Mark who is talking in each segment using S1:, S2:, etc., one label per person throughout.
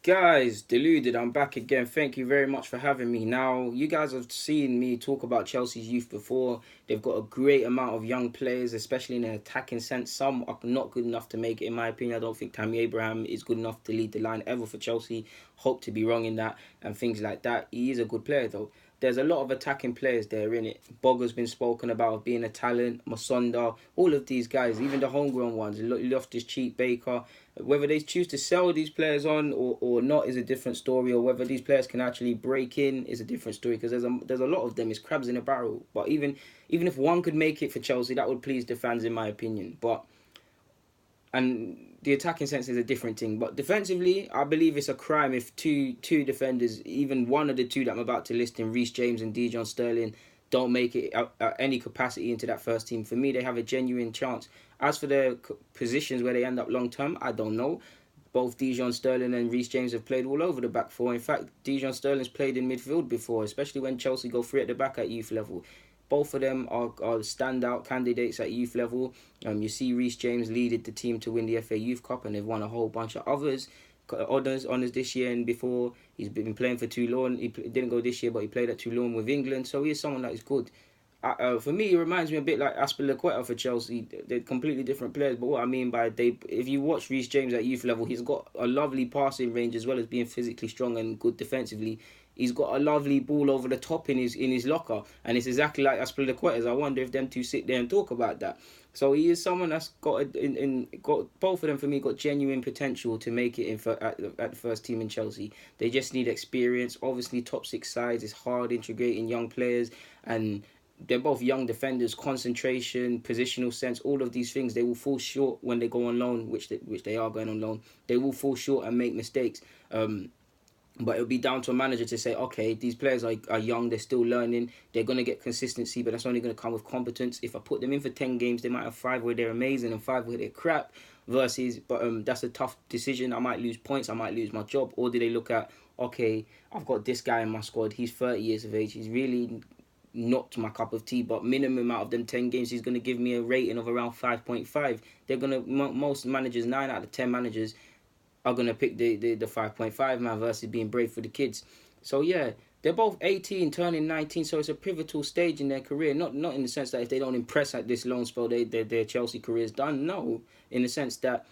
S1: Guys, deluded, I'm back again. Thank you very much for having me. Now, you guys have seen me talk about Chelsea's youth before. They've got a great amount of young players, especially in an attacking sense. Some are not good enough to make it, in my opinion. I don't think Tammy Abraham is good enough to lead the line ever for Chelsea. Hope to be wrong in that and things like that. He is a good player, though. There's a lot of attacking players there in it. Bogger's been spoken about being a talent. Masonda, all of these guys, even the homegrown ones, Loftus Cheek, Baker. Whether they choose to sell these players on or not is a different story, or whether these players can actually break in is a different story. Because there's a lot of them. It's crabs in a barrel. But even if one could make it for Chelsea, that would please the fans, in my opinion. But and the attacking sense is a different thing. But defensively, I believe it's a crime if two defenders, even one of the two that I'm about to list in Reece James and Dujon Sterling, don't make it at any capacity into that first team. For me, they have a genuine chance. As for the positions where they end up long term, I don't know. Both Dujon Sterling and Reece James have played all over the back four. In fact, Dujon Sterling's played in midfield before, especially when Chelsea go free at the back at youth level. Both of them are standout candidates at youth level. You see Reece James leaded the team to win the FA Youth Cup, and they've won a whole bunch of honours this year and before. He's been playing for Toulon. He didn't go this year, but he played at Toulon with England, so he is someone that is good. For me, it reminds me a bit like Aspilicueta for Chelsea. They're completely different players, but what I mean by if you watch Reece James at youth level, he's got a lovely passing range as well as being physically strong and good defensively. He's got a lovely ball over the top in his locker, and it's exactly like Aspilicueta's. I wonder if them two sit there and talk about that. So he is someone that's got both of them for me got genuine potential to make it at the first team in Chelsea. They just need experience. Obviously, top six sides is hard integrating young players, and they're both young defenders. Concentration, positional sense, all of these things they will fall short when they go on loan, which they are going on loan. They will fall short and make mistakes. But it'll be down to a manager to say, okay, these players are young, they're still learning, they're going to get consistency, but that's only going to come with competence. If I put them in for 10 games, they might have 5 where they're amazing and 5 where they're crap, but that's a tough decision. I might lose points, I might lose my job. Or do they look at, okay, I've got this guy in my squad, he's 30 years of age, he's really not my cup of tea, but minimum out of them 10 games, he's going to give me a rating of around 5.5. They're going to, most managers, 9 out of 10 managers, are going to pick the 5.5 man versus being brave for the kids. So yeah, they're both 18 turning 19, so it's a pivotal stage in their career. Not in the sense that if they don't impress at this loan spell, their Chelsea career is done. No, in the sense that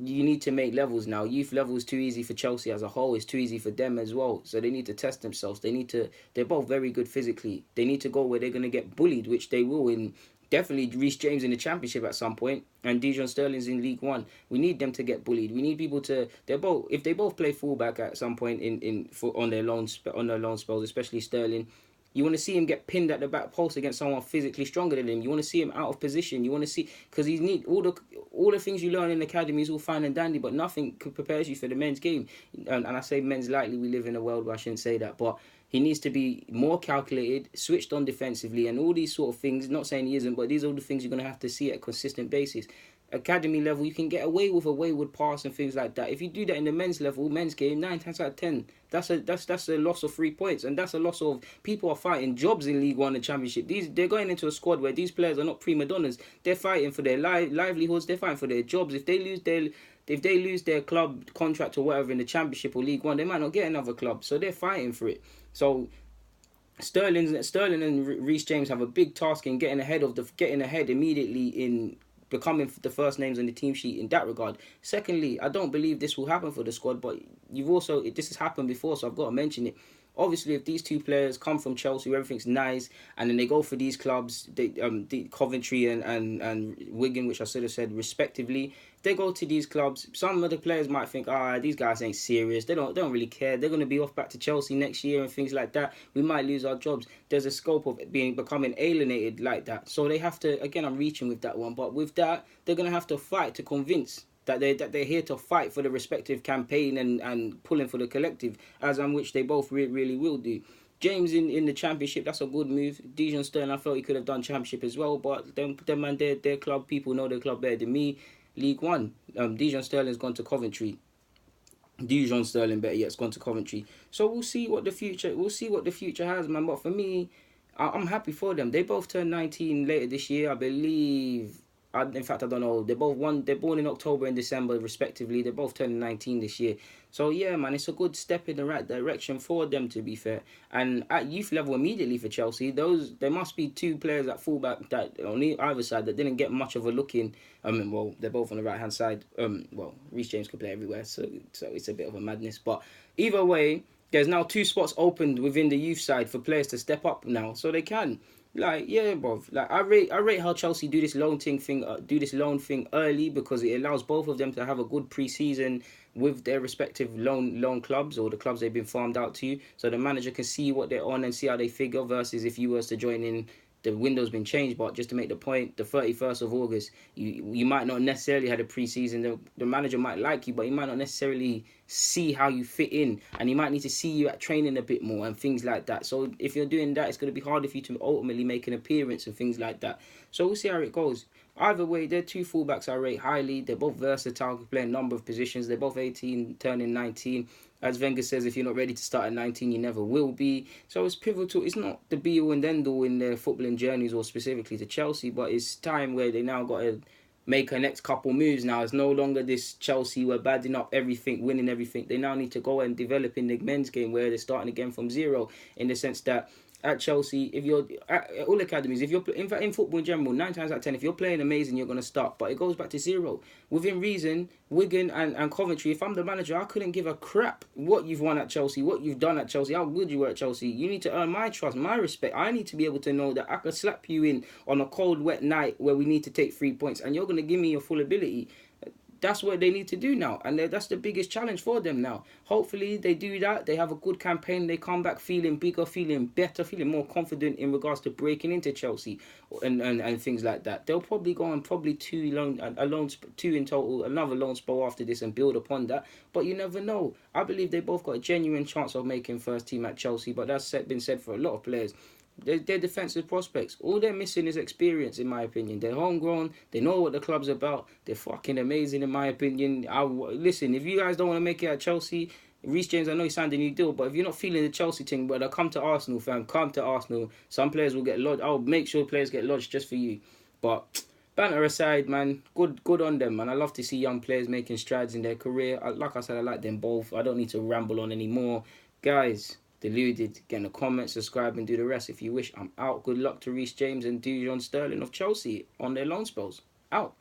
S1: you need to make levels now. Youth level is too easy for Chelsea as a whole. It's too easy for them as well. So they need to test themselves. They're both very good physically. They need to go where they're going to get bullied, which they will in definitely Reece James in the Championship at some point, and Dujon Sterling's in League One. We need them to get bullied. We need people to. They're both if they both play fullback at some point on their loan spells, especially Sterling. You want to see him get pinned at the back post against someone physically stronger than him. You want to see him out of position. You want to see because he's need all the things you learn in the academy is all fine and dandy, but nothing prepares you for the men's game. And I say men's lightly. We live in a world where I shouldn't say that, but he needs to be more calculated, switched on defensively, and all these sort of things. Not saying he isn't, but these are the things you're going to have to see at a consistent basis. Academy level, you can get away with a wayward pass and things like that. If you do that in the men's level, men's game, 9 times out of 10, that's a loss of 3 points, and that's a loss of people are fighting jobs in League One and Championship. They're going into a squad where these players are not prima donnas. They're fighting for their livelihoods. They're fighting for their jobs. If they lose their club contract or whatever in the Championship or League One, they might not get another club. So they're fighting for it. So Sterling and Reece James have a big task in getting ahead immediately in becoming the first names on the team sheet in that regard. Secondly, I don't believe this will happen for the squad, but this has happened before, so I've got to mention it. Obviously, if these two players come from Chelsea, everything's nice, and then they go for these clubs, the Coventry and Wigan, which I should have said respectively. If they go to these clubs, some of the players might think, these guys ain't serious. They don't really care. They're going to be off back to Chelsea next year and things like that. We might lose our jobs. There's a scope of becoming alienated like that. So they have to. Again, I'm reaching with that one, but with that, they're going to have to fight to convince that they're here to fight for the respective campaign and pulling for the collective, as on which they both really will do. James in the Championship, that's a good move. Dujon Sterling, I felt he could have done Championship as well, but them man, their club, people know their club better than me. League One, Dujon Sterling's gone to Coventry. Dujon Sterling, better yet, has gone to Coventry. So we'll see what the future has, man. But for me, I'm happy for them. They both turn 19 later this year, I believe. In fact, I don't know. They're born in October and December, respectively. They're both turning 19 this year. So yeah, man, it's a good step in the right direction for them, to be fair. And at youth level, immediately for Chelsea, there must be two players at fullback that on either side that didn't get much of a look in. Well, they're both on the right hand side. Well, Reece James could play everywhere, so it's a bit of a madness. But either way, there's now two spots opened within the youth side for players to step up now, so they can. Like, yeah, bro. Like, I rate how Chelsea do this loan thing early, because it allows both of them to have a good pre-season with their respective loan clubs, or the clubs they've been farmed out to, so the manager can see what they're on and see how they figure. Versus if you was to join in, the window's been changed, but just to make the point, the 31st of August, you might not necessarily had a pre-season. The manager might like you, but he might not necessarily see how you fit in, and he might need to see you at training a bit more and things like that. So if you're doing that, it's going to be harder for you to ultimately make an appearance and things like that. So we'll see how it goes. Either way, they're two fullbacks I rate highly. They're both versatile, can play a number of positions. They're both 18, turning 19. As Wenger says, if you're not ready to start at 19, you never will be. So it's pivotal. It's not the be-all and end-all in their footballing journeys, or specifically to Chelsea, but it's time where they now got to make a next couple moves now. It's no longer this Chelsea were badding up everything, winning everything. They now need to go and develop in the men's game, where they're starting again from zero, in the sense that at Chelsea, if you're at all academies, if you're in fact in football in general, 9 times out of 10, if you're playing amazing, you're gonna start. But it goes back to zero. Within reason, Wigan and Coventry, if I'm the manager, I couldn't give a crap what you've won at Chelsea, what you've done at Chelsea, how good you were at Chelsea. You need to earn my trust, my respect. I need to be able to know that I can slap you in on a cold, wet night where we need to take 3 points, and you're gonna give me your full ability. That's what they need to do now, and that's the biggest challenge for them now. Hopefully they do that, they have a good campaign, they come back feeling bigger, feeling better, feeling more confident in regards to breaking into Chelsea and things like that. They'll probably go on two in total, another loan spell after this, and build upon that, but you never know. I believe they both got a genuine chance of making first team at Chelsea, but that's been said for a lot of players. They're defensive prospects. All they're missing is experience, in my opinion. They're homegrown. They know what the club's about. They're fucking amazing, in my opinion. Listen, if you guys don't want to make it at Chelsea, Reece James, I know he signed a new deal, but if you're not feeling the Chelsea thing, brother, come to Arsenal, fam. Come to Arsenal. Some players will get lodged. I'll make sure players get lodged just for you. But banter aside, man, good on them, man. I love to see young players making strides in their career. Like I said, I like them both. I don't need to ramble on anymore. Guys, deluded, get in the comments, subscribe, and do the rest if you wish. I'm out. Good luck to Reece James and Dujon Sterling of Chelsea on their loan spells. Out.